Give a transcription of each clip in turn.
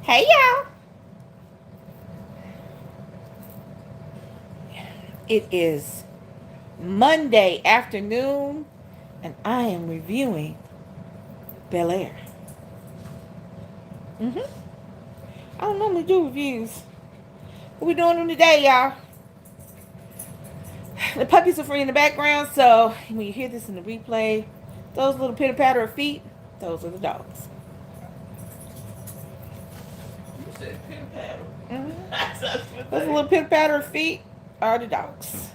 Hey y'all. It is Monday afternoon and I am reviewing Bel-Air. I don't normally do reviews. What we doing them today, y'all? The puppies are free in the background, so when you hear this in the replay, those little pitter patter of feet, those are the dogs. You said pitter patter. Those little pitter patter of feet are the dogs.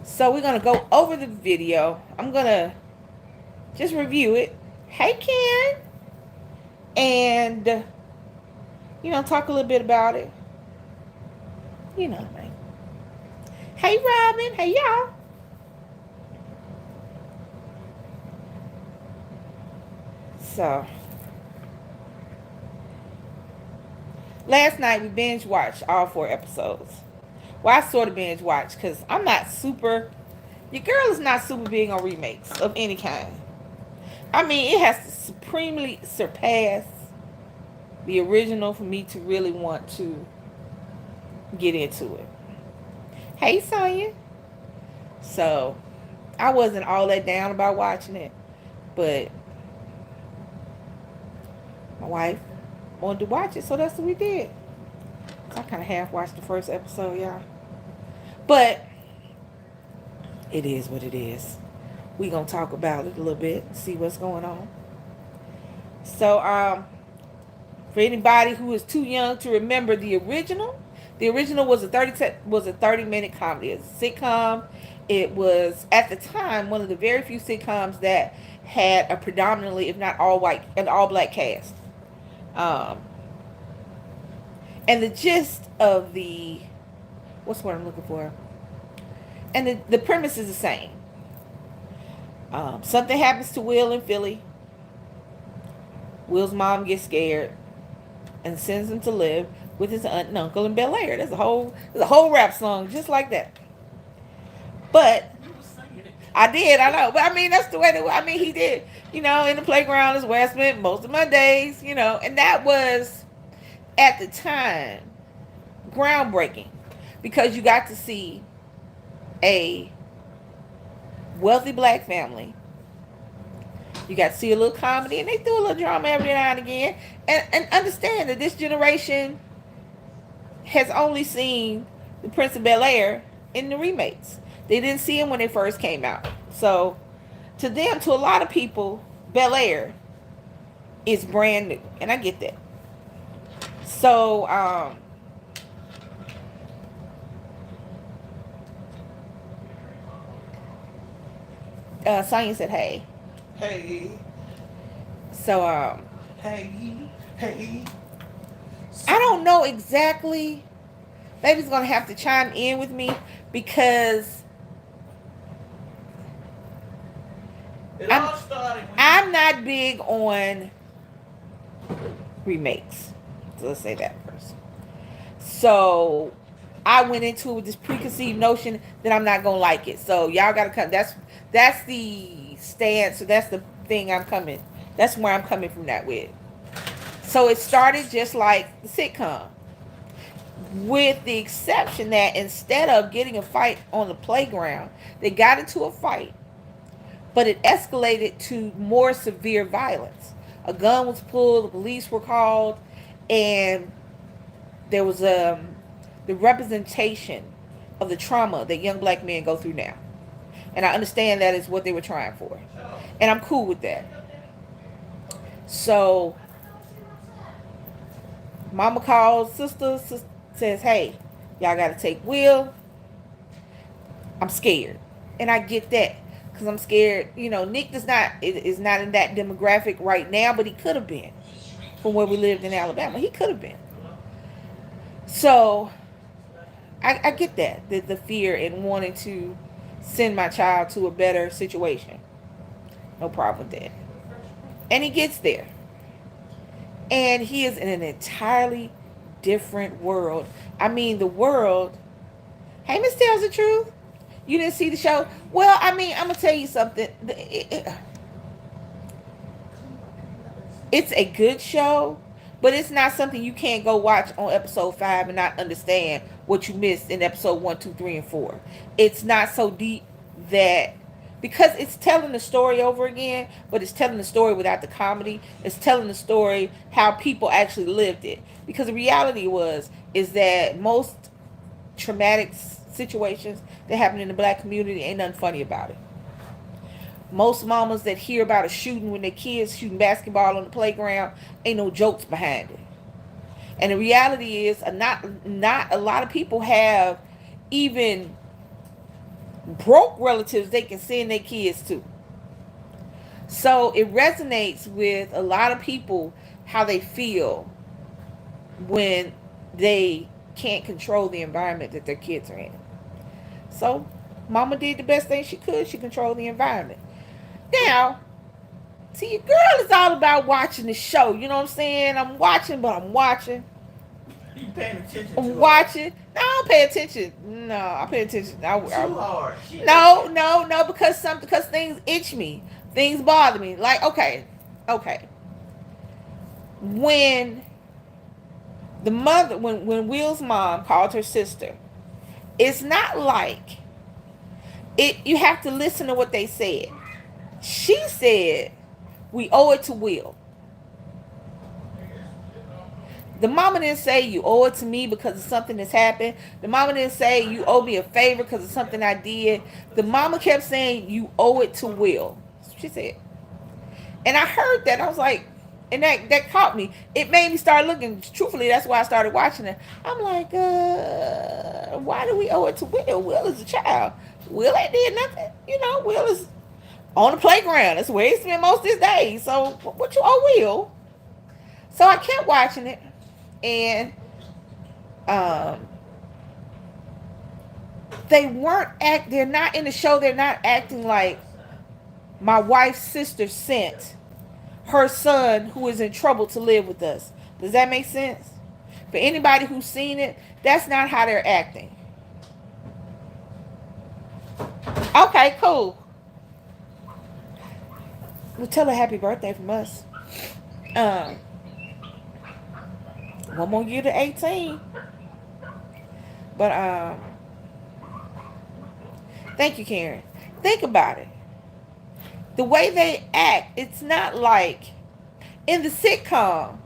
So we're gonna go over the video. I'm gonna just review it. Hey Ken, and talk a little bit about it. You know what I mean. Hey Robin, hey y'all. So last night we binge watched all 4 episodes. Well, I sort of binge watched because I'm not super. Your girl is not super big on remakes of any kind. I mean, it has to supremely surpass the original for me to really want to get into it. Hey Sonya. So I wasn't all that down about watching it, but my wife wanted to watch it, so that's what we did. So I kind of half watched the first episode, y'all. But it is what it is. We gonna talk about it a little bit, see what's going on. So, for anybody who is too young to remember the original was a 30-minute comedy. It's a sitcom. It was at the time one of the very few sitcoms that had a predominantly, if not all white and all black cast. Um, and the gist of the what's what I'm looking for, and the premise is the same. Something happens to Will in Philly. Will's mom gets scared and sends him to live with his aunt and uncle in Bel-Air. There's a whole rap song just like that. But I did, I know. But I mean, that's the way that, I mean, he did. In the playground is where I spent most of my days, and that was, at the time, groundbreaking. Because you got to see a wealthy black family. You got to see a little comedy, and they do a little drama every now and again. And understand that this generation has only seen the Prince of Bel-Air in the remakes. They didn't see him when they first came out. So, to them, to a lot of people, Bel-Air is brand new. And I get that. So, Sonya said, hey. Hey. So, Hey. I don't know exactly. Baby's going to have to chime in with me because I'm not big on remakes. So let's say that first. So I went into it with this preconceived notion that I'm not gonna like it. So y'all gotta come. That's the stance. So that's the thing I'm coming. That's where I'm coming from that with. So it started just like the sitcom, with the exception that instead of getting a fight on the playground, they got into a fight, but it escalated to more severe violence. A gun was pulled, the police were called, and there was the representation of the trauma that young black men go through now. And I understand that is what they were trying for. And I'm cool with that. So, mama calls sister says, hey, y'all got to take Will. I'm scared. And I get that. Because I'm scared. Nick is not in that demographic right now, but he could have been. From where we lived in Alabama. He could have been. So, I get that. The fear in wanting to send my child to a better situation. No problem with that. And he gets there. And he is in an entirely different world. I mean, the world. Hey, Miss Tells the Truth. You didn't see the show? Well, I mean, I'm going to tell you something. It's a good show, but it's not something you can't go watch on episode 5 and not understand what you missed in episode 1, 2, 3, and 4. It's not so deep that, because it's telling the story over again, but it's telling the story without the comedy. It's telling the story how people actually lived it. Because the reality is that most traumatic situations that happen in the black community, ain't nothing funny about it. Most mamas that hear about a shooting when their kids shooting basketball on the playground, ain't no jokes behind it. And the reality is, not a lot of people have even broke relatives they can send their kids to. So it resonates with a lot of people how they feel when they can't control the environment that their kids are in. So mama did the best thing she could. She controlled the environment. Now, see, your girl is all about watching the show. You know what I'm saying? I'm watching, but I'm watching. You paying attention I'm to watching. No, I don't pay attention. No, I pay attention. too hard. No, because things itch me. Things bother me. Like, okay. When the mother, when Will's mom called her sister, it's not like it. You have to listen to what they said. She said, "We owe it to Will." The mama didn't say you owe it to me because of something that's happened. The mama didn't say you owe me a favor because of something I did. The mama kept saying you owe it to Will. She said. And I heard that. I was like, and that caught me. It made me start looking. Truthfully, that's why I started watching it. I'm like, why do we owe it to Will? Will is a child. Will ain't did nothing. You know, Will is on the playground. That's where he spent most of his days. So what you owe Will? So I kept watching it. And they're not in the show, they're not acting like my wife's sister sent her son who is in trouble to live with us. Does that make sense? For anybody who's seen it, that's not how they're acting. Okay, cool. We'll tell her happy birthday from us. One more year to 18. But thank you, Karen. Think about it. The way they act, it's not like in the sitcom.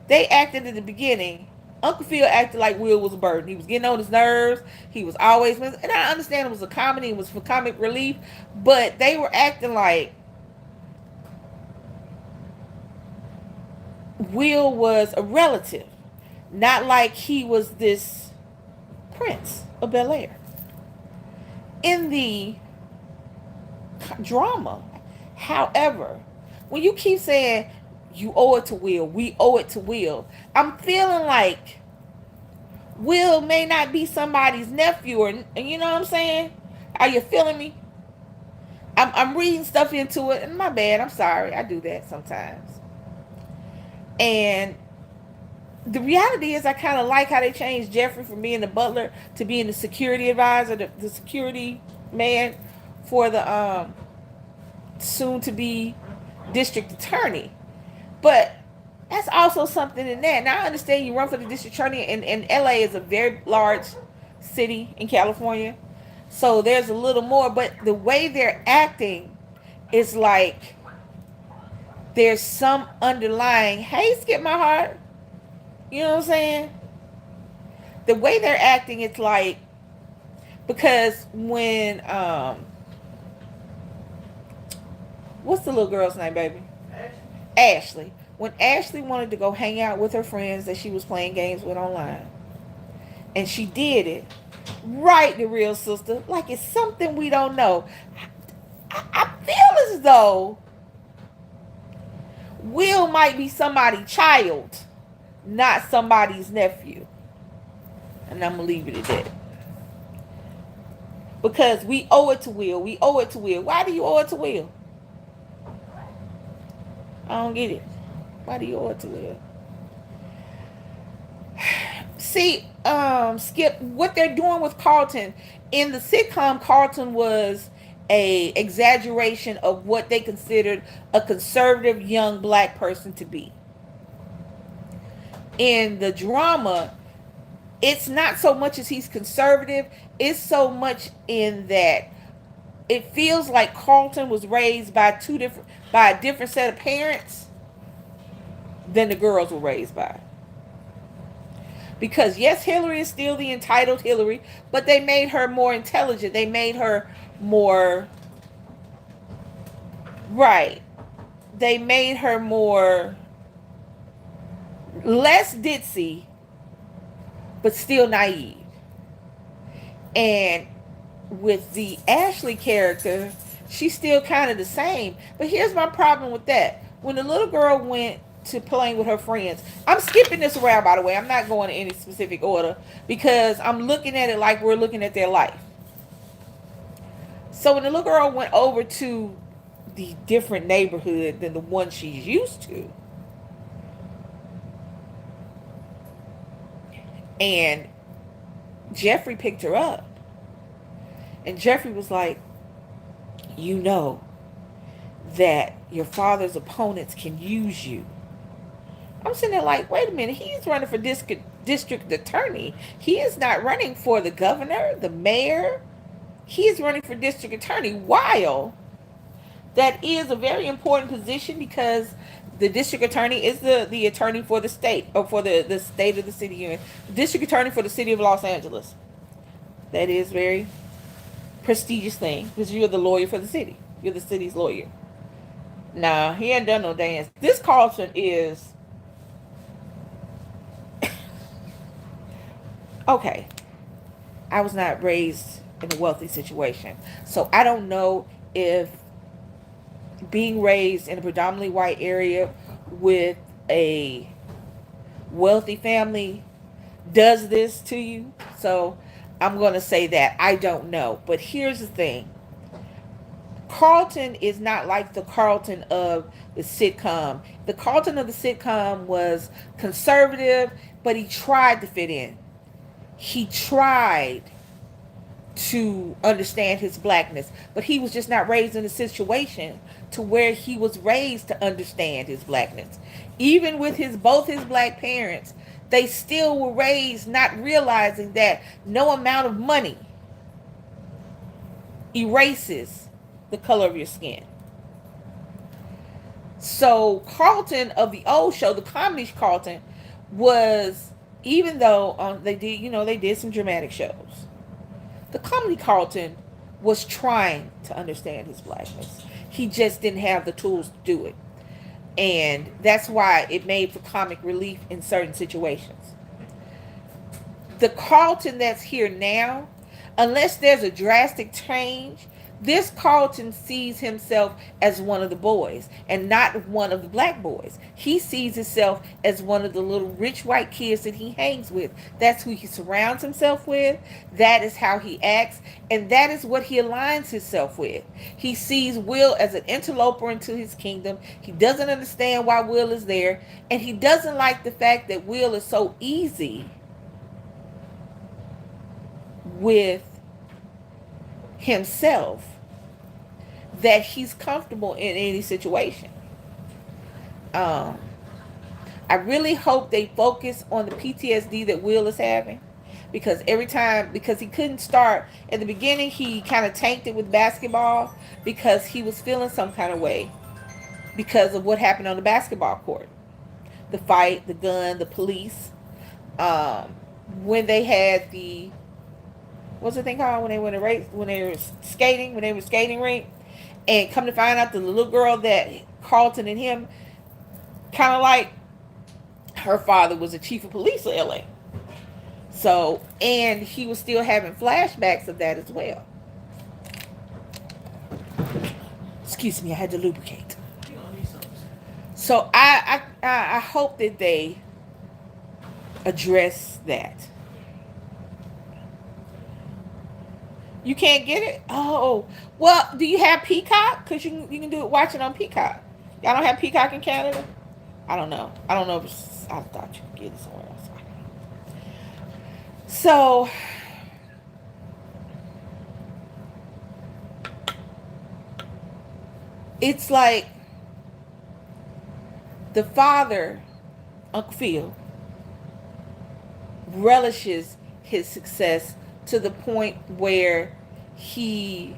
They acted at the beginning. Uncle Phil acted like Will was a burden. He was getting on his nerves. He was always, and I understand it was a comedy, it was for comic relief, but they were acting like Will was a relative, not like he was this prince of Bel-Air. In the drama, however, when you keep saying you owe it to Will, we owe it to Will, I'm feeling like Will may not be somebody's nephew, or you know what I'm saying? Are you feeling me? I'm reading stuff into it, and my bad, I'm sorry, I do that sometimes. And the reality is, I kind of like how they changed Jeffrey from being the butler to being the security advisor, the security man for the soon-to-be district attorney. But that's also something in that. Now, I understand you run for the district attorney, and LA is a very large city in California. So there's a little more. But the way they're acting is like there's some underlying, hey, skip my heart. You know what I'm saying? The way they're acting, it's like, because when, what's the little girl's name, baby? Ashley. When Ashley wanted to go hang out with her friends that she was playing games with online, and she did it, right, the real sister, like it's something we don't know. I feel as though Will might be somebody's child, not somebody's nephew. And I'm going to leave it at that. Because we owe it to Will. We owe it to Will. Why do you owe it to Will? I don't get it. Why do you owe it to Will? See, Skip, what they're doing with Carlton, in the sitcom, Carlton was a exaggeration of what they considered a conservative young black person to be. In the drama, it's not so much as he's conservative, it's so much in that it feels like Carlton was raised by a different set of parents than the girls were raised by. Because yes, Hilary is still the entitled Hilary, but they made her more intelligent. They made her more right. They made her more less ditzy, but still naive. And with the Ashley character, she's still kind of the same. But here's my problem with that. When the little girl went to playing with her friends, I'm skipping this around, by the way. I'm not going in any specific order because I'm looking at it like we're looking at their life. So when the little girl went over to the different neighborhood than the one she's used to, and Jeffrey picked her up, and Jeffrey was like, you know that your father's opponents can use you. I'm sitting there like, wait a minute, he's running for district attorney. He is not running for the governor, the mayor. He is running for district attorney. While that is a very important position because the district attorney is the attorney for the state, or for the state of the city union. District attorney for the city of Los Angeles. That is very prestigious thing because you're the lawyer for the city. You're the city's lawyer. Nah, he ain't done no dance. This Carlton is okay. I was not raised in a wealthy situation, so I don't know if being raised in a predominantly white area with a wealthy family does this to you. So I'm going to say that I don't know. But here's the thing. Carlton is not like the Carlton of the sitcom. The Carlton of the sitcom was conservative, but he tried to fit in. He tried to understand his blackness, but he was just not raised in a situation to where he was raised to understand his blackness. Even with both his black parents, they still were raised not realizing that no amount of money erases the color of your skin. So Carlton of the old show, the comedy Carlton, was, even though they did some dramatic shows, the comedy Carlton was trying to understand his blackness. He just didn't have the tools to do it. And that's why it made for comic relief in certain situations. The Carlton that's here now, unless there's a drastic change, this Carlton sees himself as one of the boys and not one of the black boys. He sees himself as one of the little rich white kids that he hangs with. That's who he surrounds himself with. That is how he acts. And that is what he aligns himself with. He sees Will as an interloper into his kingdom. He doesn't understand why Will is there. And he doesn't like the fact that Will is so easy with himself that he's comfortable in any situation. I really hope they focus on the PTSD that Will is having, because because he couldn't start at the beginning, he kind of tanked it with basketball because he was feeling some kind of way because of what happened on the basketball court, the fight, the gun, the police. When they had the, what's the thing called when they went to race, when they were skating rink, and come to find out the little girl that Carlton and him kind of like, her father was the chief of police of LA. So, and he was still having flashbacks of that as well. Excuse me, I had to lubricate. So I hope that they address that. You can't get it? Oh, well, do you have Peacock? Because you can do it, watch it on Peacock. Y'all don't have Peacock in Canada? I don't know. If I thought you could get it somewhere else. So, It's like the father, Uncle Phil, relishes his success to the point where he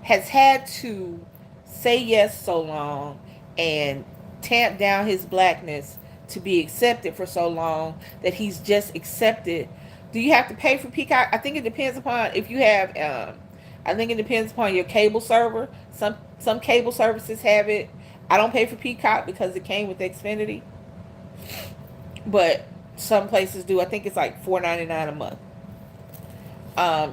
has had to say yes so long and tamp down his blackness to be accepted for so long that he's just accepted. Do you have to pay for Peacock? I think it depends upon if you have. I think it depends upon your cable server. Some cable services have it. I don't pay for Peacock because it came with Xfinity, but some places do. I think it's like $4.99 a month.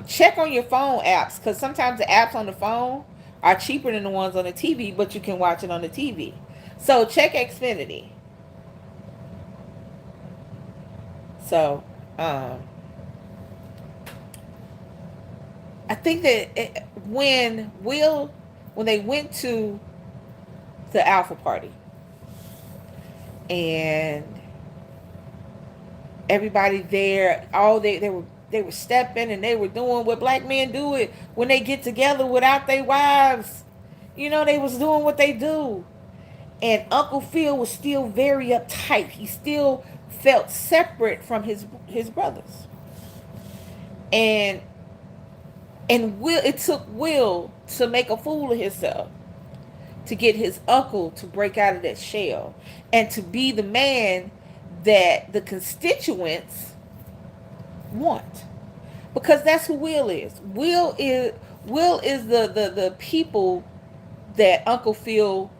Check on your phone apps because sometimes the apps on the phone are cheaper than the ones on the TV, but you can watch it on the TV. So check Xfinity. So I think that when they went to the Alpha Party and everybody there, they were stepping and they were doing what black men do it when they get together without their wives. They was doing what they do. And Uncle Phil was still very uptight. He still felt separate from his brothers. And it took Will to make a fool of himself to get his uncle to break out of that shell and to be the man that the constituents want, because that's who Will is. Will is the people that Uncle Phil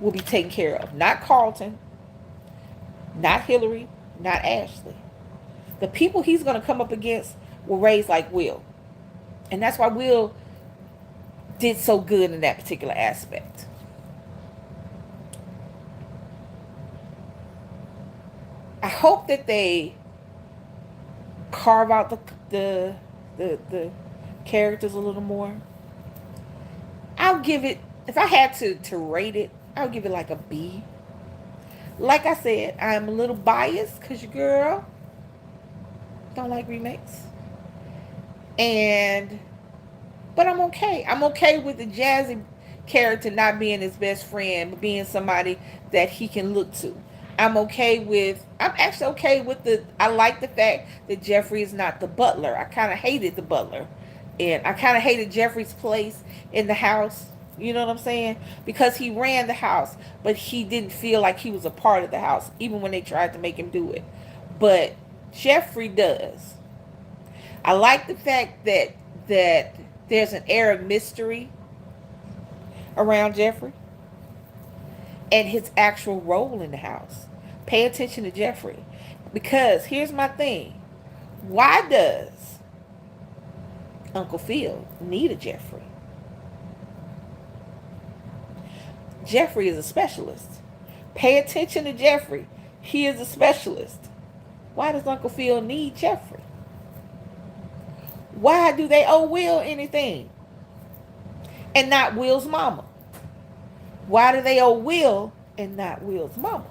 will be taken care of. Not Carlton, not Hilary, not Ashley. The people he's going to come up against were raised like Will. And that's why Will did so good in that particular aspect. I hope that they carve out the characters a little more. I'll give it, if I had to rate it, I'll give it like a B. Like I said, I'm a little biased because your girl don't like remakes. But I'm okay. I'm okay with the Jazzy character not being his best friend, but being somebody that he can look to. I'm actually okay with I like the fact that Jeffrey is not the butler. I kind of hated the butler. And I kind of hated Jeffrey's place in the house. You know what I'm saying? Because he ran the house, but he didn't feel like he was a part of the house, even when they tried to make him do it. But Jeffrey does. I like the fact that there's an air of mystery around Jeffrey and his actual role in the house. Pay attention to Jeffrey. Because here's my thing. Why does Uncle Phil need a Jeffrey? Jeffrey is a specialist. Pay attention to Jeffrey. He is a specialist. Why does Uncle Phil need Jeffrey? Why do they owe Will anything and not Will's mama? Why do they owe Will and not Will's mama?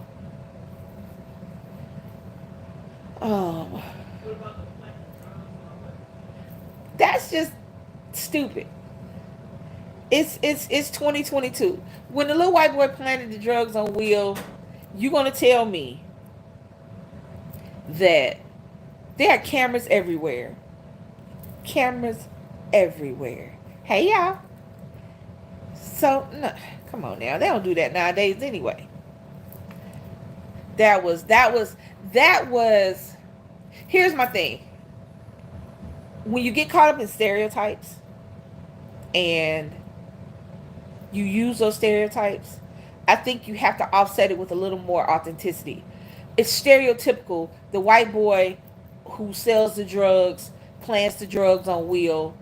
That's just stupid. It's 2022. When the little white boy planted the drugs on Will, you gonna tell me that there are cameras everywhere. Cameras everywhere. Hey y'all. So no, come on now. They don't do that nowadays anyway. That was here's my thing. When you get caught up in stereotypes and you use those stereotypes, I think you have to offset it with a little more authenticity. It's stereotypical. The white boy who sells the drugs, plants the drugs on Will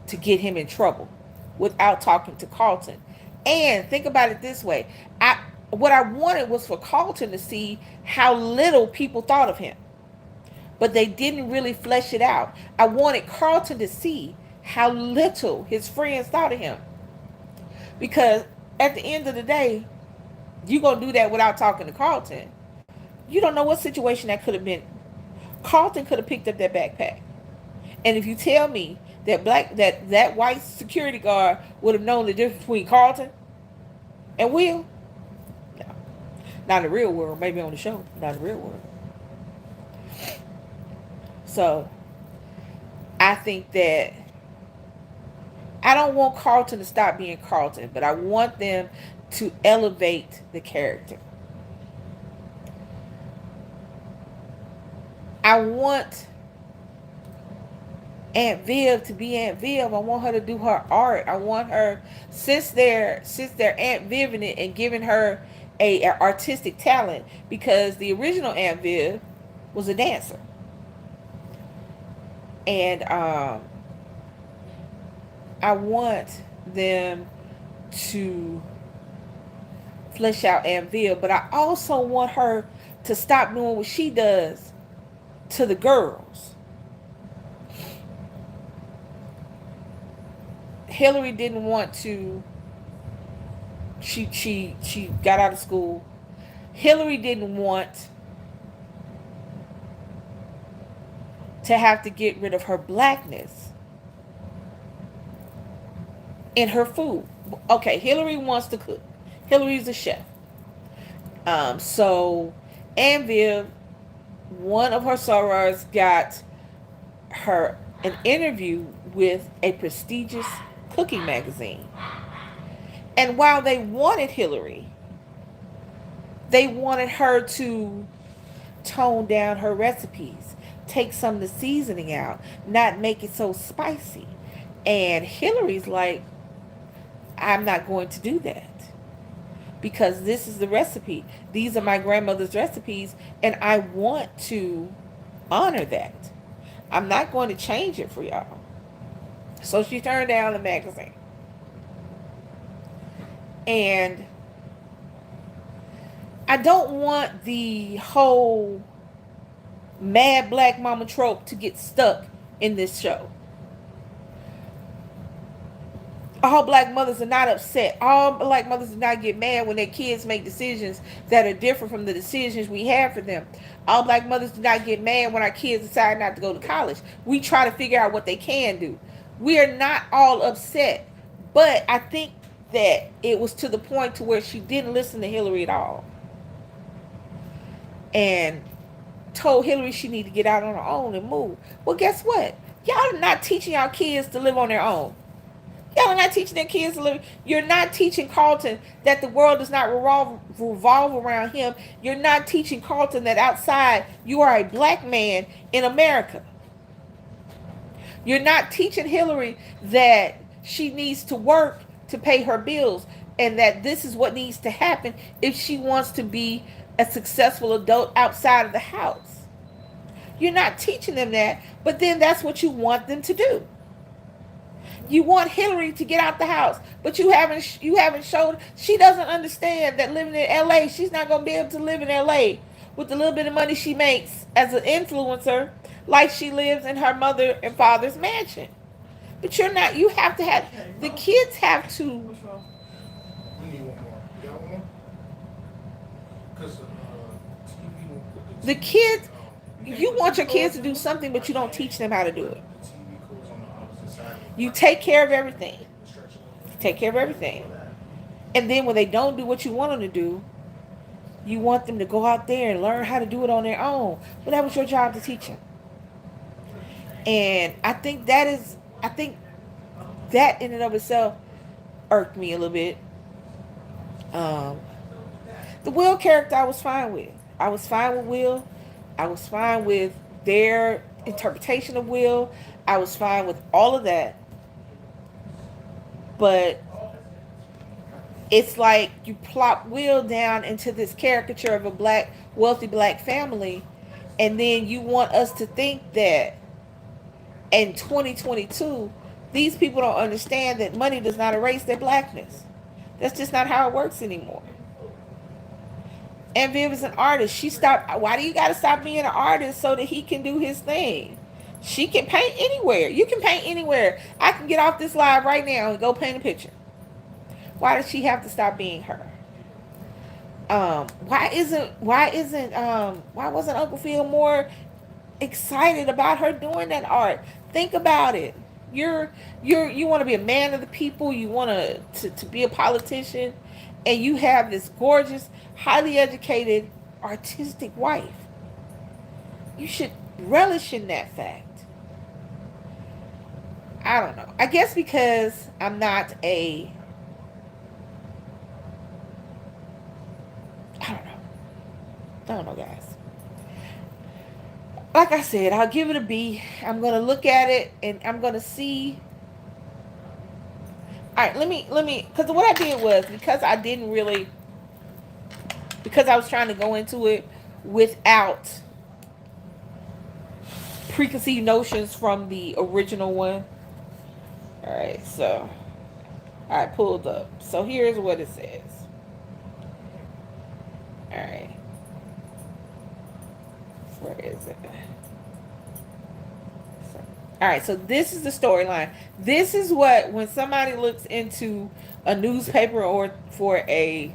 to get him in trouble without talking to Carlton. And think about it this way. What I wanted was for Carlton to see how little people thought of him. But they didn't really flesh it out. I wanted Carlton to see how little his friends thought of him. Because at the end of the day, you're going to do that without talking to Carlton. You don't know what situation that could have been. Carlton could have picked up that backpack. And if you tell me that white security guard would have known the difference between Carlton and Will? No. Not in the real world, maybe on the show, not in the real world. So I think that I don't want Carlton to stop being Carlton, but I want them to elevate the character. I want Aunt Viv to be Aunt Viv. I want her to do her art. I want her, since they're Aunt Viv in it and giving her a artistic talent, because the original Aunt Viv was a dancer. And I want them to flesh out Aunt Viv, but I also want her to stop doing what she does to the girls. Hilary didn't want to. She got out of school. Hilary didn't want to have to get rid of her blackness in her food. Okay, Hilary wants to cook. Hilary's a chef. So Aunt Viv, one of her sorors, got her an interview with a prestigious cooking magazine. And while they wanted Hilary, they wanted her to tone down her recipes, take some of the seasoning out, not make it so spicy. And Hilary's like, I'm not going to do that, because this is the recipe. These are my grandmother's recipes, and I want to honor that. I'm not going to change it for y'all. So she turned down the magazine. And I don't want the whole mad black mama trope to get stuck in this show. All black mothers are not upset. All black mothers do not get mad when their kids make decisions that are different from the decisions we have for them. All black mothers do not get mad when our kids decide not to go to college. We try to figure out what they can do. We are not all upset. But I think that it was to the point to where she didn't listen to Hilary at all. And told Hilary she needed to get out on her own and move. Well, guess what? Y'all are not teaching y'all kids to live on their own. Y'all are not teaching their kids to live. You're not teaching Carlton that the world does not revolve around him. You're not teaching Carlton that outside you are a black man in America. You're not teaching Hilary that she needs to work to pay her bills, and that this is what needs to happen if she wants to be a successful adult outside of the house. You're not teaching them that, but then that's what you want them to do. You want Hilary to get out the house, but you haven't showed. She doesn't understand that living in LA, she's not going to be able to live in LA with the little bit of money she makes as an influencer, like she lives in her mother and father's mansion. But you're not. You have to have, the kids have to. We need one more. You got one more? Because TV. The kids. You want your kids to do something, but you don't teach them how to do it. You take care of everything. Take care of everything. And then when they don't do what you want them to do, you want them to go out there and learn how to do it on their own. But that was your job to teach them. And I think that in and of itself irked me a little bit. The Will character I was fine with. I was fine with Will. I was fine with their interpretation of Will. I was fine with all of that. But it's like you plop Will down into this caricature of a wealthy black family, and then you want us to think that in 2022, these people don't understand that money does not erase their blackness. That's just not how it works anymore. And Viv is an artist. She stopped. Why do you got to stop being an artist so that he can do his thing? She can paint anywhere. You can paint anywhere. I can get off this live right now and go paint a picture. Why does she have to stop being her? Why wasn't Uncle Phil more excited about her doing that art? Think about it. You want to be a man of the people. You want to be a politician, and you have this gorgeous, highly educated, artistic wife. You should relish in that fact. I don't know. I guess because I'm not a. I don't know. I don't know, guys. Like I said, I'll give it a B. I'm gonna look at it and I'm gonna see. All right, let me, because what I did was because I didn't really, because I was trying to go into it without preconceived notions from the original one. All right, so I pulled up. So here's what it says. All right, where is it? All right, so this is the storyline. This is what, when somebody looks into a newspaper or for a,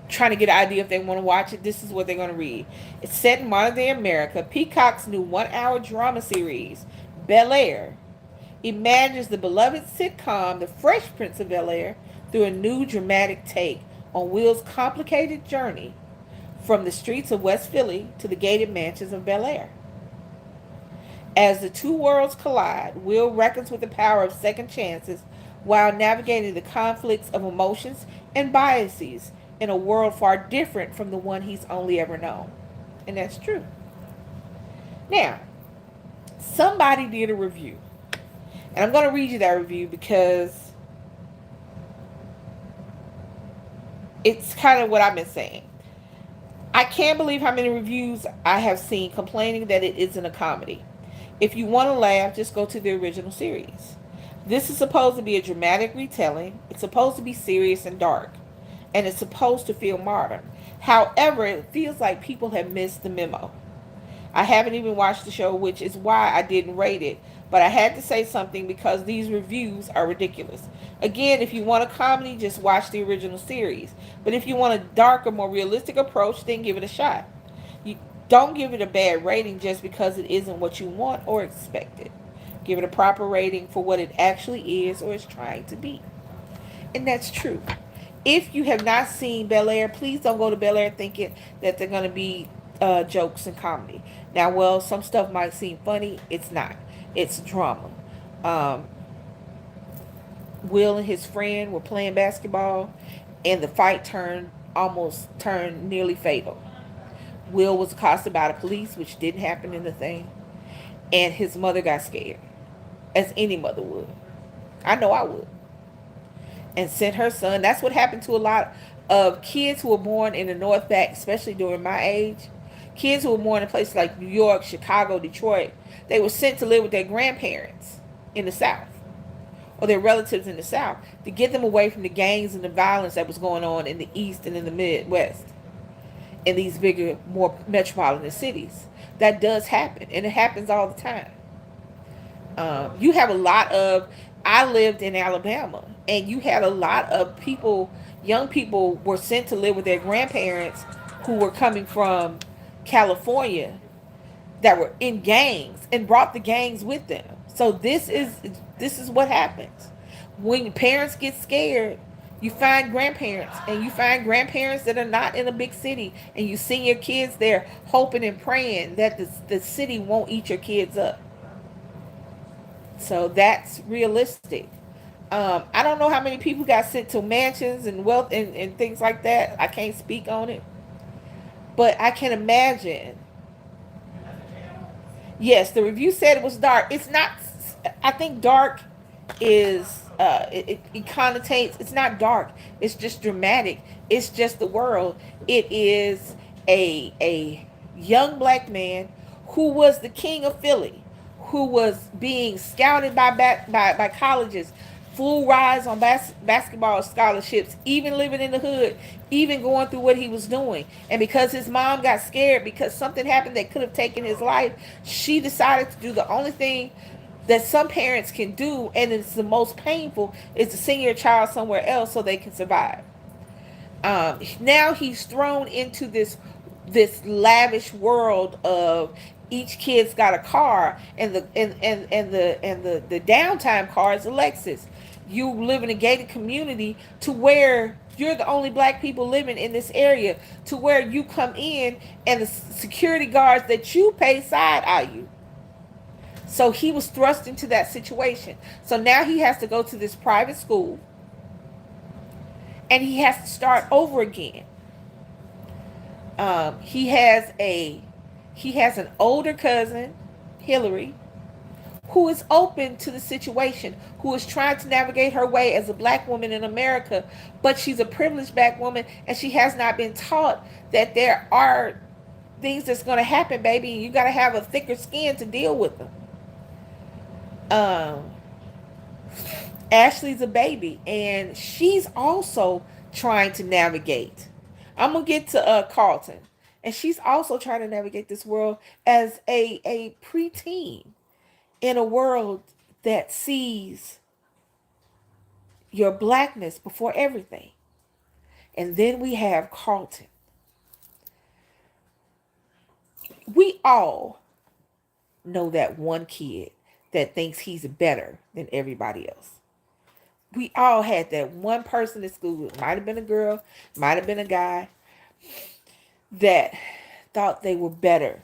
trying to get an idea if they want to watch it, this is what they're going to read. It's set in modern day America. Peacock's new 1 hour drama series, Bel-Air, imagines the beloved sitcom The Fresh Prince of Bel-Air through a new dramatic take on Will's complicated journey from the streets of West Philly to the gated mansions of Bel-Air. As the two worlds collide, Will reckons with the power of second chances while navigating the conflicts of emotions and biases in a world far different from the one he's only ever known. And that's true. Now, somebody did a review. And I'm going to read you that review because it's kind of what I've been saying. I can't believe how many reviews I have seen complaining that it isn't a comedy. If you want to laugh, just go to the original series. This is supposed to be a dramatic retelling. It's supposed to be serious and dark. And it's supposed to feel modern. However, it feels like people have missed the memo. I haven't even watched the show, which is why I didn't rate it. But I had to say something because these reviews are ridiculous. Again, if you want a comedy, just watch the original series. But if you want a darker, more realistic approach, then give it a shot. You don't give it a bad rating just because it isn't what you want or expected. Give it a proper rating for what it actually is or is trying to be. And that's true. If you have not seen Bel-Air, please don't go to Bel-Air thinking that they're going to be jokes and comedy. Now, well, some stuff might seem funny. It's not. It's drama. Will and his friend were playing basketball, and the fight almost turned nearly fatal. Will was accosted by the police, which didn't happen in the thing, and his mother got scared, as any mother would. I know I would. And sent her son. That's what happened to a lot of kids who were born in the North back, especially during my age. Kids who were born in places like New York, Chicago, Detroit, they were sent to live with their grandparents in the South or their relatives in the South to get them away from the gangs and the violence that was going on in the East and in the Midwest in these bigger, more metropolitan cities. That does happen, and it happens all the time. You have a lot of, I lived in Alabama, and you had a lot of people, young people were sent to live with their grandparents who were coming from California that were in gangs and brought the gangs with them. So this is what happens. When parents get scared, you find grandparents, and you find grandparents that are not in a big city, and you send your kids there hoping and praying that the city won't eat your kids up. So that's realistic. I don't know how many people got sent to mansions and wealth and things like that. I can't speak on it. But I can imagine. Yes, the review said it was dark. It's not. I think dark is it connotates. It's not dark. It's just dramatic. It's just the world. It is a young black man who was the king of Philly, who was being scouted by colleges, full rides on basketball scholarships, even living in the hood, even going through what he was doing. And because his mom got scared because something happened that could have taken his life, she decided to do the only thing that some parents can do, and it's the most painful, is to send your child somewhere else so they can survive. Now he's thrown into this lavish world of each kid's got a car, and the downtime car is a Lexus. You live in a gated community to where you're the only black people living in this area, to where you come in and the security guards that you pay side eye you. So he was thrust into that situation. So now he has to go to this private school and he has to start over again. He has an older cousin, Hilary, who is open to the situation, who is trying to navigate her way as a black woman in America, but she's a privileged black woman and she has not been taught that there are things that's going to happen, baby, and you got to have a thicker skin to deal with them. Um, Ashley's a baby, and she's also trying to navigate. I'm gonna get to Carlton, and she's also trying to navigate this world as a preteen in a world that sees your blackness before everything. And then we have Carlton. We all know that one kid that thinks he's better than everybody else. We all had that one person at school. It might have been a girl, might have been a guy, that thought they were better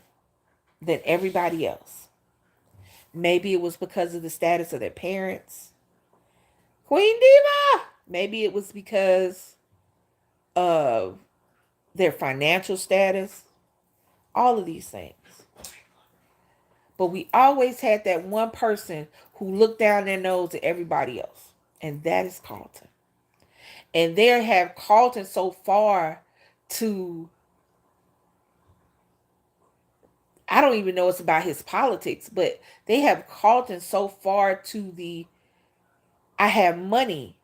than everybody else. Maybe it was because of the status of their parents. Queen Diva! Maybe it was because of their financial status. All of these things. But we always had that one person who looked down their nose at everybody else. And that is Carlton. And they have Carlton so far to, I don't even know it's about his politics, but they have Carlton so far to the, I have money,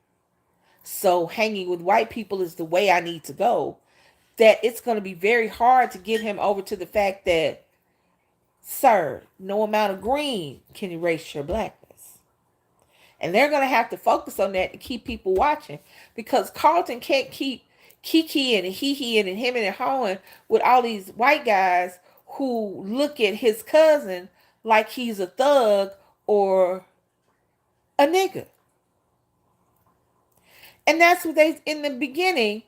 so hanging with white people is the way I need to go, that it's going to be very hard to get him over to the fact that, sir, no amount of green can erase your blackness. And they're going to have to focus on that to keep people watching, because Carlton can't keep kikiing and hee-heeing and hemming and hawing with all these white guys who look at his cousin like he's a thug or a nigga. And that's what they, in the beginning,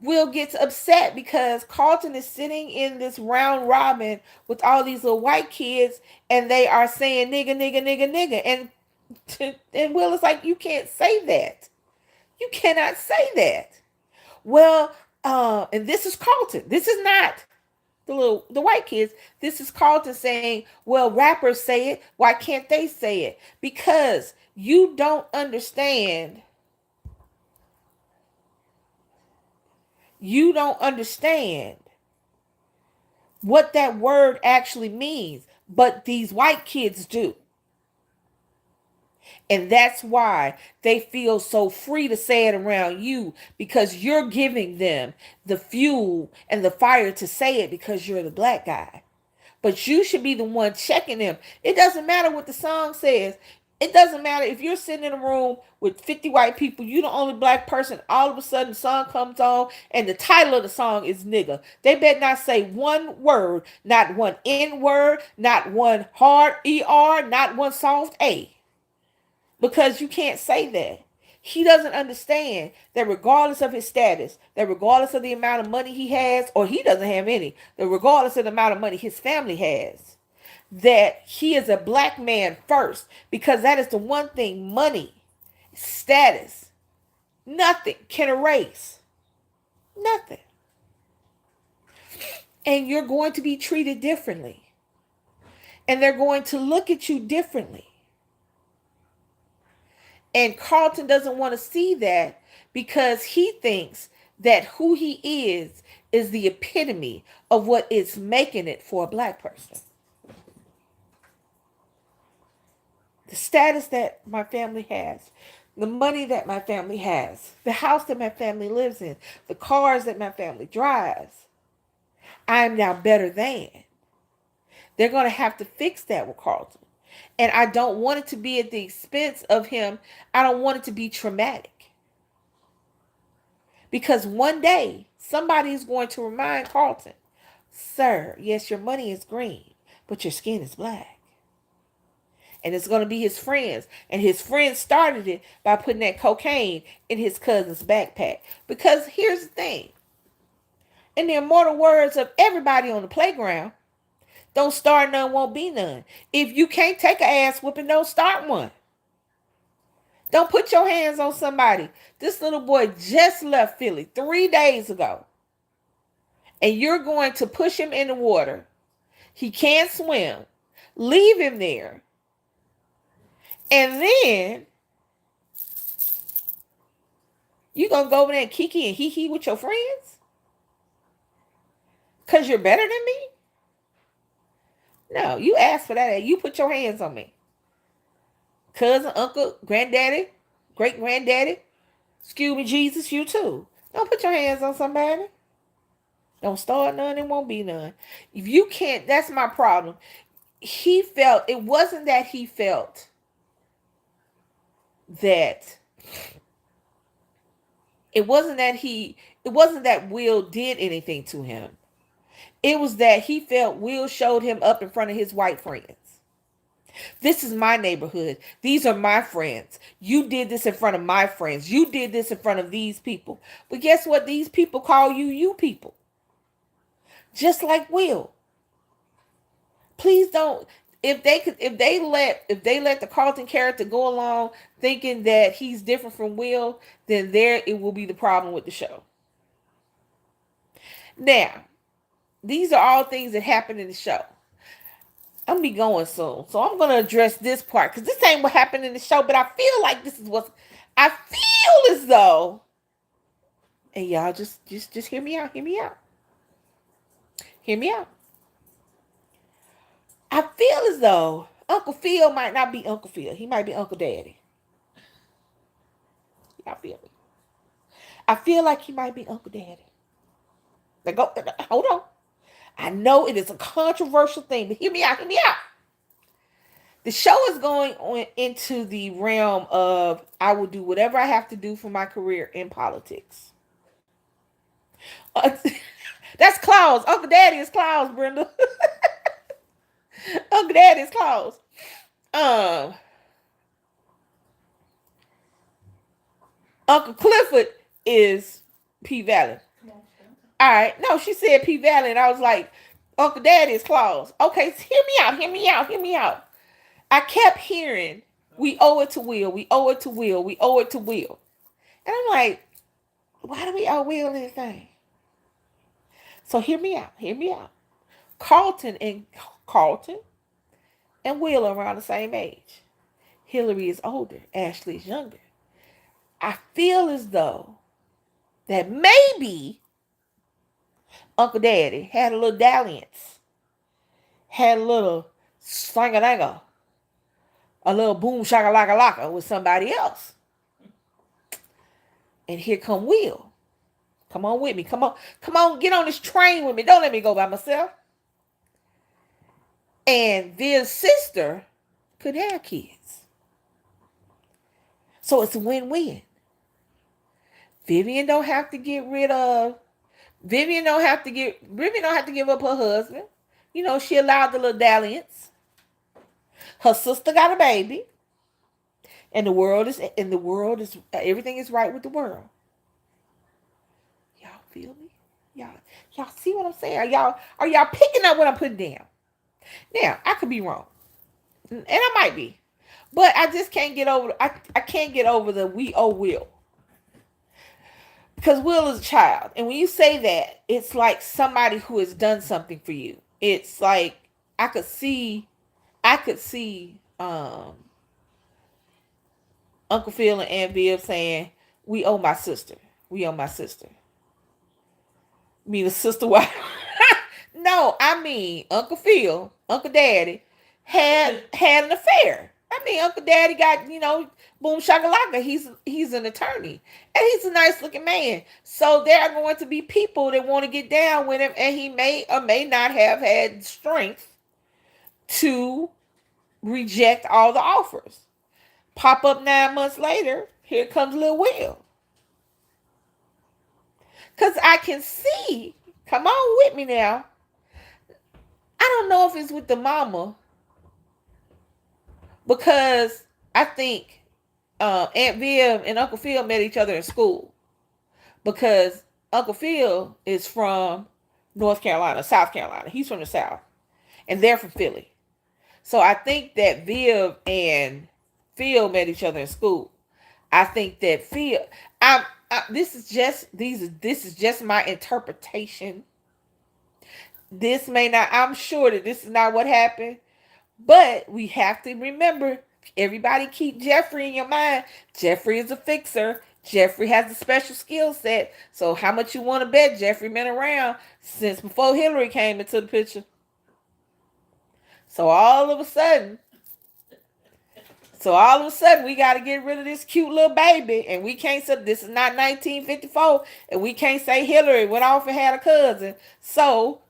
Will gets upset because Carlton is sitting in this round robin with all these little white kids and they are saying nigga, nigga, nigga, nigga. And Will is like, you can't say that. You cannot say that. Well, and this is Carlton. This is not the white kids. This is Carlton saying, well, rappers say it. Why can't they say it? Because you don't understand. You don't understand what that word actually means, but these white kids do. And that's why they feel so free to say it around you, because you're giving them the fuel and the fire to say it because you're the black guy. But you should be the one checking them. It doesn't matter what the song says. It doesn't matter if you're sitting in a room with 50 white people, you're the only black person, all of a sudden the song comes on and the title of the song is nigga. They better not say one word, not one N word, not one hard ER, not one soft A. Because you can't say that. He doesn't understand that regardless of his status, that regardless of the amount of money he has, or he doesn't have any, that regardless of the amount of money his family has, that he is a black man first, because that is the one thing money, status, nothing can erase. Nothing. And you're going to be treated differently. And they're going to look at you differently. And Carlton doesn't want to see that, because he thinks that who he is the epitome of what is making it for a black person. The status that my family has, the money that my family has, the house that my family lives in, the cars that my family drives, I am now better than. They're going to have to fix that with Carlton. And I don't want it to be at the expense of him. I don't want it to be traumatic. Because one day, somebody is going to remind Carlton, sir, yes, your money is green, but your skin is black. And it's going to be his friends. And his friends started it by putting that cocaine in his cousin's backpack. Because here's the thing. In the immortal words of everybody on the playground, don't start none, won't be none. If you can't take an ass whooping, don't start one. Don't put your hands on somebody. This little boy just left Philly 3 days ago. And you're going to push him in the water. He can't swim. Leave him there. And then you going to go over there and kiki and hee-hee with your friends? Because you're better than me? No, you asked for that. You put your hands on me. Cousin, uncle, granddaddy, great-granddaddy, excuse me, Jesus, you too. Don't put your hands on somebody. Don't start none, it won't be none. If you can't, that's my problem. It wasn't that he felt that, it wasn't that Will did anything to him. It was that he felt Will showed him up in front of his white friends. This is my neighborhood. These are my friends. You did this in front of my friends. You did this in front of these people. But guess what? These people call you people. Just like Will. Please don't. If they let the Carlton character go along thinking that he's different from Will, then there it will be the problem with the show. Now, these are all things that happen in the show. I'm gonna be going soon, so I'm gonna address this part because this ain't what happened in the show, but I feel like this is what I feel as though. And y'all just hear me out. Hear me out. Hear me out. I feel as though Uncle Phil might not be Uncle Phil. He might be Uncle Daddy. Y'all feel me? I feel like he might be Uncle Daddy. Hold on. I know it is a controversial thing, but hear me out. Hear me out. The show is going on into the realm of I will do whatever I have to do for my career in politics. That's Claus. Uncle Daddy is Claus, Brenda. Uncle Daddy is Claus. Uncle Clifford is P Valley. All right. No, she said P Valley, and I was like, Uncle Daddy is Claus. Okay, so hear me out. Hear me out. Hear me out. I kept hearing, we owe it to Will. We owe it to Will. We owe it to Will. And I'm like, why do we owe Will anything? So hear me out. Hear me out. Carlton and Will are around the same age. Hilary is older. Ashley is younger. I feel as though that maybe Uncle Daddy had a little dalliance. Had a little slang-a-danga. A little boom shaka-laka-laka with somebody else. And here come Will. Come on with me. Come on, get on this train with me. Don't let me go by myself. And Viv's sister could have kids. So it's a win-win. Vivian don't have to give up her husband. You know, she allowed the little dalliance. Her sister got a baby. And everything is right with the world. Y'all feel me? Y'all see what I'm saying? Are y'all picking up what I'm putting down? Now, I could be wrong. And I might be. But I just can't get over I can't get over the we owe Will. Because Will is a child. And when you say that, it's like somebody who has done something for you. It's like I could see Uncle Phil and Aunt Viv saying, we owe my sister. We owe my sister. I mean, the sister wife. No, I mean, Uncle Phil, Uncle Daddy, had an affair. I mean, Uncle Daddy got, boom shakalaka. He's an attorney. And he's a nice looking man. So there are going to be people that want to get down with him. And he may or may not have had strength to reject all the offers. Pop up 9 months later, here comes Lil Will. Because I can see, come on with me now. I don't don't know if it's with the mama because I think Aunt Viv and Uncle Phil met each other in school because Uncle Phil is from North Carolina, South Carolina. He's from the South, and they're from Philly. So I think that Viv and Phil met each other in school. I think that Phil. This is just my interpretation. This may not. I'm sure that this is not what happened, but we have to remember. Everybody keep Jeffrey in your mind. Jeffrey is a fixer. Jeffrey has a special skill set. So how much you want to bet Jeffrey been around since before Hilary came into the picture? So all of a sudden, we got to get rid of this cute little baby. And we can't say this is not 1954. And we can't say Hilary went off and had a cousin. So,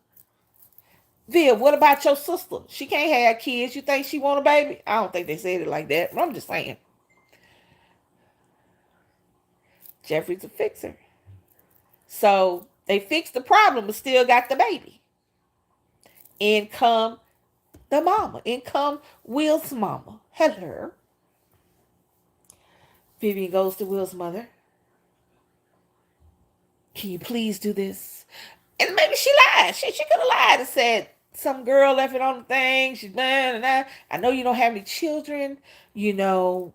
Viv, what about your sister? She can't have kids. You think she want a baby? I don't think they said it like that. But I'm just saying. Jeffrey's a fixer. So, they fixed the problem but still got the baby. In come the mama. In come Will's mama. Hello. Vivian goes to Will's mother. Can you please do this? And maybe she lied. She could have lied and said, some girl left it on the thing. She's done and that. I know you don't have any children. You know,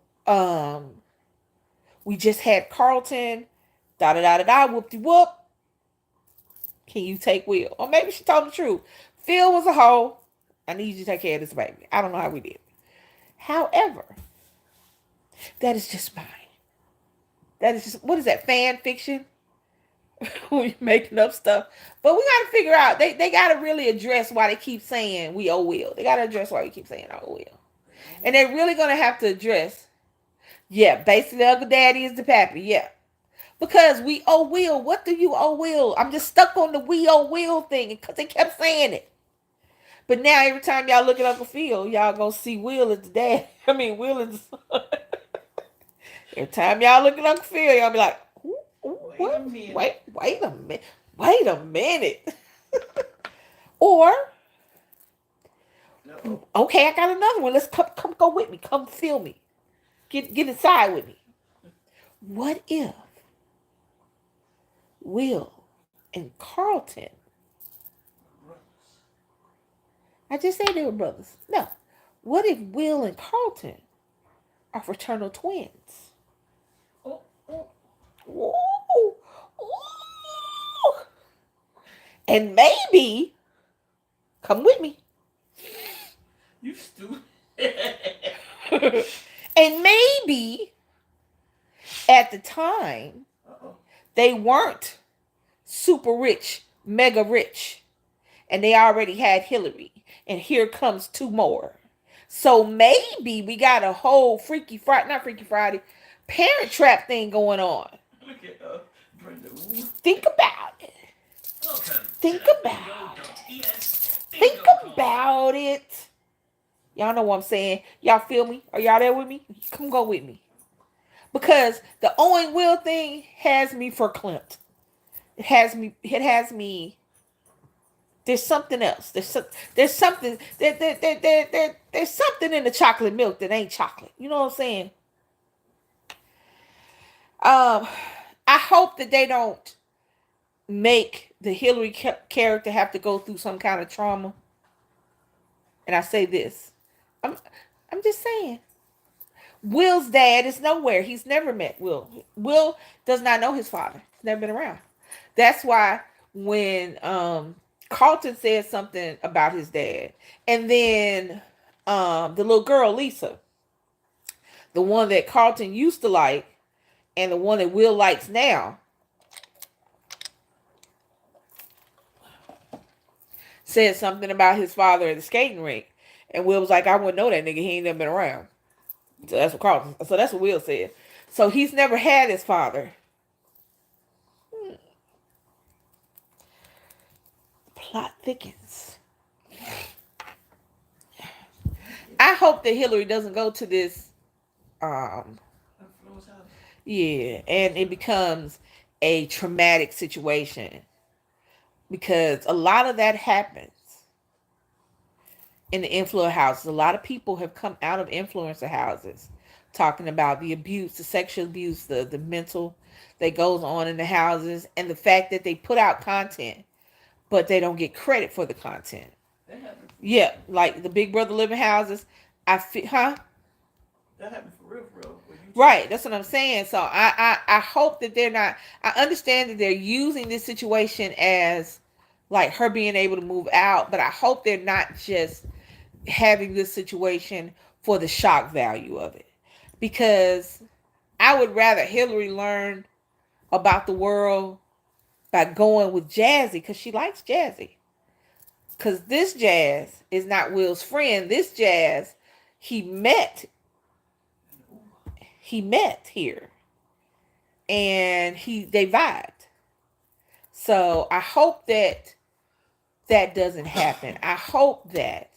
we just had Carlton. Da-da-da-da-da. Whoop-de-whoop. Can you take Will? Or maybe she told the truth. Phil was a hoe. I need you to take care of this baby. I don't know how we did. However, that is just mine. That is just, what is that, fan fiction? We're making up stuff. But we got to figure out, they got to really address why they keep saying we owe Will. They got to address why we keep saying I owe Will. And they're really going to have to address, yeah, basically Uncle Daddy is the pappy, yeah. Because we owe Will. What do you owe Will? I'm just stuck on the we owe Will thing because they kept saying it. But now every time y'all look at Uncle Phil, y'all gonna see Will as the dad. I mean, Will is the son. Every time y'all look at Uncle Phil, y'all be like, what? Wait a minute. Or, okay, I got another one. Let's come go with me. Come feel me. Get inside with me. What if Will and Carlton, I just said they were brothers. No. What if Will and Carlton are fraternal twins? Ooh. And maybe, come with me. You stupid. And maybe, at the time, they weren't super rich, mega rich. And they already had Hilary. And here comes two more. So maybe we got a whole not Freaky Friday, Parent Trap thing going on. Look at Brenda. Think about it. Think about it. Y'all know what I'm saying. Y'all feel me? Are y'all there with me? Come go with me. Because the Owen Will thing has me verklempt. It has me. There's something else. There's something there's something in the chocolate milk that ain't chocolate. You know what I'm saying? I hope that they don't make the Hilary character have to go through some kind of trauma. And I say this. I'm just saying. Will's dad is nowhere. He's never met Will. Will does not know his father. He's never been around. That's why when Carlton said something about his dad, and then the little girl Lisa, the one that Carlton used to like, and the one that Will likes now, said something about his father at the skating rink, and Will was like, "I wouldn't know that nigga. He ain't never been around." So that's what Carlton. So that's what Will said. So he's never had his father. Plot thickens. I hope that Hilary doesn't go to this yeah, and it becomes a traumatic situation, because a lot of that happens in the influencer houses. A lot of people have come out of influencer houses talking about the abuse, the sexual abuse, the mental that goes on in the houses, and the fact that they put out content, but they don't get credit for the content. That happened. Yeah, like the Big Brother living houses. I feel, huh? That happened for real. Where you just Right, that's what I'm saying. So I hope that they're not. I understand that they're using this situation as like her being able to move out, but I hope they're not just having this situation for the shock value of it, because I would rather Hilary learn about the world by going with Jazzy because she likes Jazzy. Because this Jazz is not Will's friend. This Jazz, he met he met here, and they vibed. So I hope that that doesn't happen. I hope that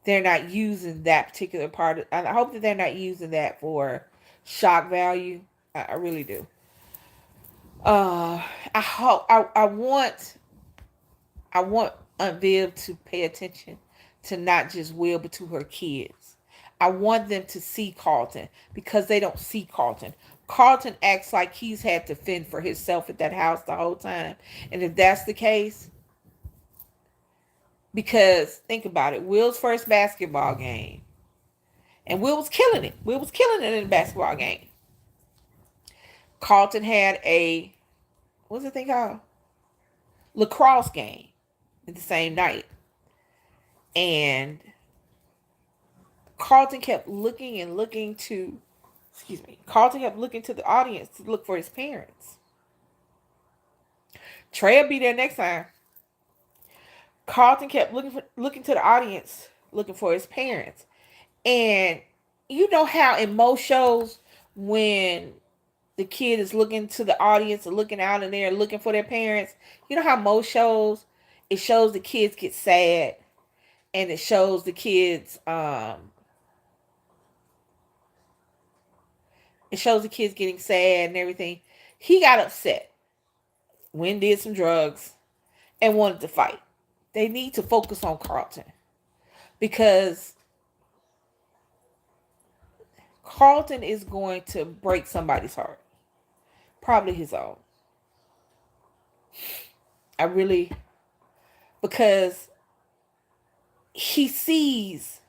they're not using that particular part. I hope that they're not using that for shock value. I really do. I hope I want Aunt Viv to pay attention to not just Will but to her kids. I want them to see Carlton because they don't see Carlton. Carlton acts like he's had to fend for himself at that house the whole time. And if that's the case, because think about it, Will's first basketball game, and Will was killing it. Will was killing it in the basketball game. Carlton had a, what's the thing called? Lacrosse game the same night. And Carlton kept looking and looking to, excuse me, Carlton kept looking to the audience to look for his parents. Trey will be there next time. Carlton kept looking to the audience, looking for his parents. And you know how in most shows, when the kid is looking to the audience and looking out in there looking for their parents, you know how most shows, it shows the kids get sad, and it shows the kids it shows the kids getting sad and everything. He got upset. Wynn did some drugs and wanted to fight. They need to focus on Carlton, because Carlton is going to break somebody's heart, probably his own. I really, because he sees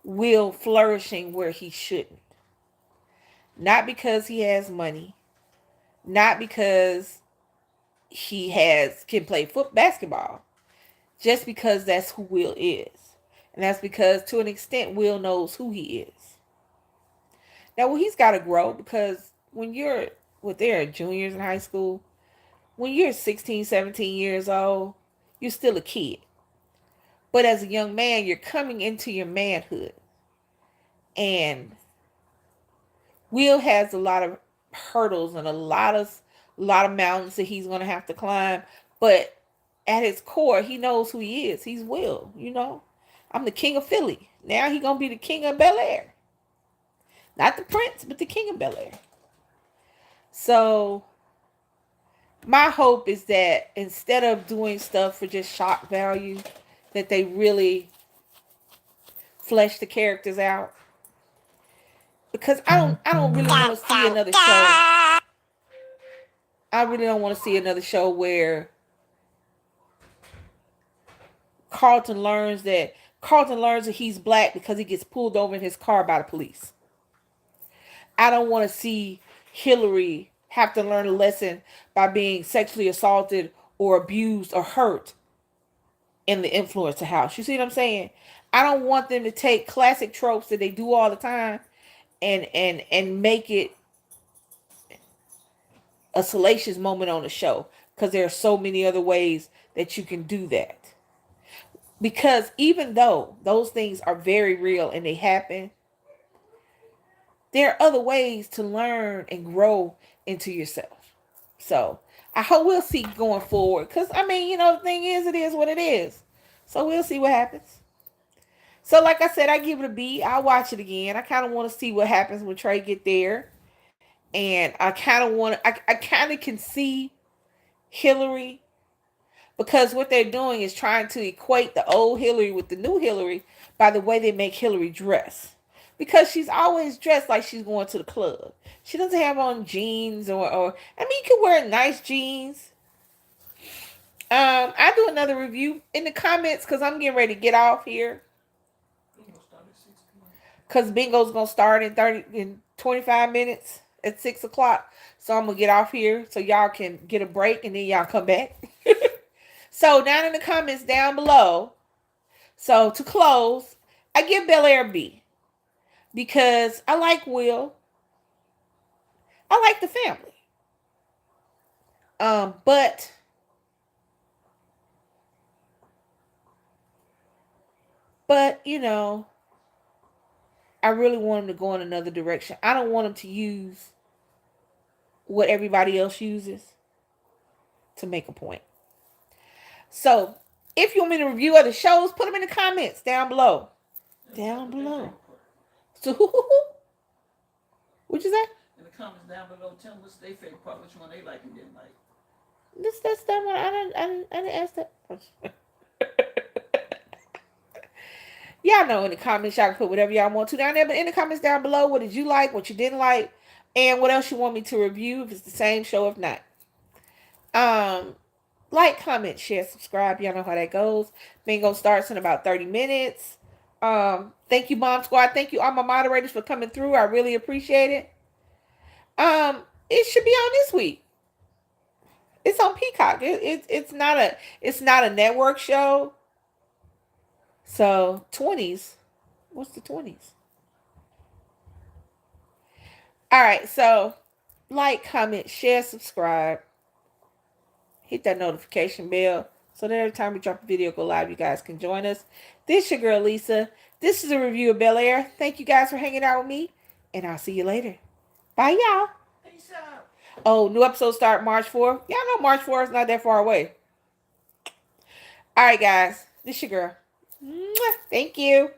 Will flourishing where he shouldn't. Not because he has money, not because he can play basketball, just because that's who Will is. And that's because to an extent Will knows who he is. Now, well, he's got to grow, because when you're, they're juniors in high school, when you're 16, 17 years old, you're still a kid. But as a young man, you're coming into your manhood. And Will has a lot of hurdles and a lot of mountains that he's going to have to climb. But at his core, he knows who he is. He's Will, you know. I'm the king of Philly. Now he's going to be the king of Bel-Air. Not the prince, but the king of Bel-Air. So my hope is that instead of doing stuff for just shock value, that they really flesh the characters out. Because I don't really want to see another show. I really don't want to see another show where Carlton learns that he's black because he gets pulled over in his car by the police. I don't want to see Hilary have to learn a lesson by being sexually assaulted or abused or hurt in the influencer house. You see what I'm saying? I don't want them to take classic tropes that they do all the time and make it a salacious moment on the show, because there are so many other ways that you can do that. Because even though those things are very real and they happen, there are other ways to learn and grow into yourself. So I hope we'll see going forward. Because, I mean, you know, the thing is, it is what it is. So we'll see what happens. So like I said, I give it a B. I'll watch it again. I kind of want to see what happens when Trey get there. And I kind of want to, I kind of can see Hilary Because what they're doing is trying to equate the old Hilary with the new Hilary by the way they make Hilary dress. Because she's always dressed like she's going to the club. She doesn't have on jeans or I mean, you can wear nice jeans. I do another review in the comments because I'm getting ready to get off here. Because bingo's gonna start in 25 minutes at 6 o'clock. So I'm gonna get off here so y'all can get a break and then y'all come back. So down in the comments down below. So to close, I give Bel-Air B. Because I like Will. I like the family. But you know, I really want him to go in another direction. I don't want him to use what everybody else uses to make a point. So, if you want me to review other shows, put them in the comments down below. Down below. So, what you say? In the comments down below, tell them what's their favorite part, which one they like and didn't like. That's that one. I didn't ask that. Y'all know in the comments, y'all can put whatever y'all want to down there. But in the comments down below, what did you like, what you didn't like, and what else you want me to review if it's the same show, if not. Like, comment, share, subscribe. Y'all know how that goes. Bingo starts in about 30 minutes. Thank you, Bomb Squad. Thank you, all my moderators, for coming through. I really appreciate it. It should be on this week. It's on Peacock. It's not a network show. So 20s. What's the 20s? All right. So like, comment, share, subscribe. Hit that notification bell so that every time we drop a video go live, you guys can join us. This is your girl Lisa. This is a review of Bel-Air. Thank you guys for hanging out with me, and I'll see you later. Bye, y'all. Peace out. Oh, new episode start March 4th. Y'all know March 4th is not that far away. All right, guys. This is your girl. Mwah. Thank you.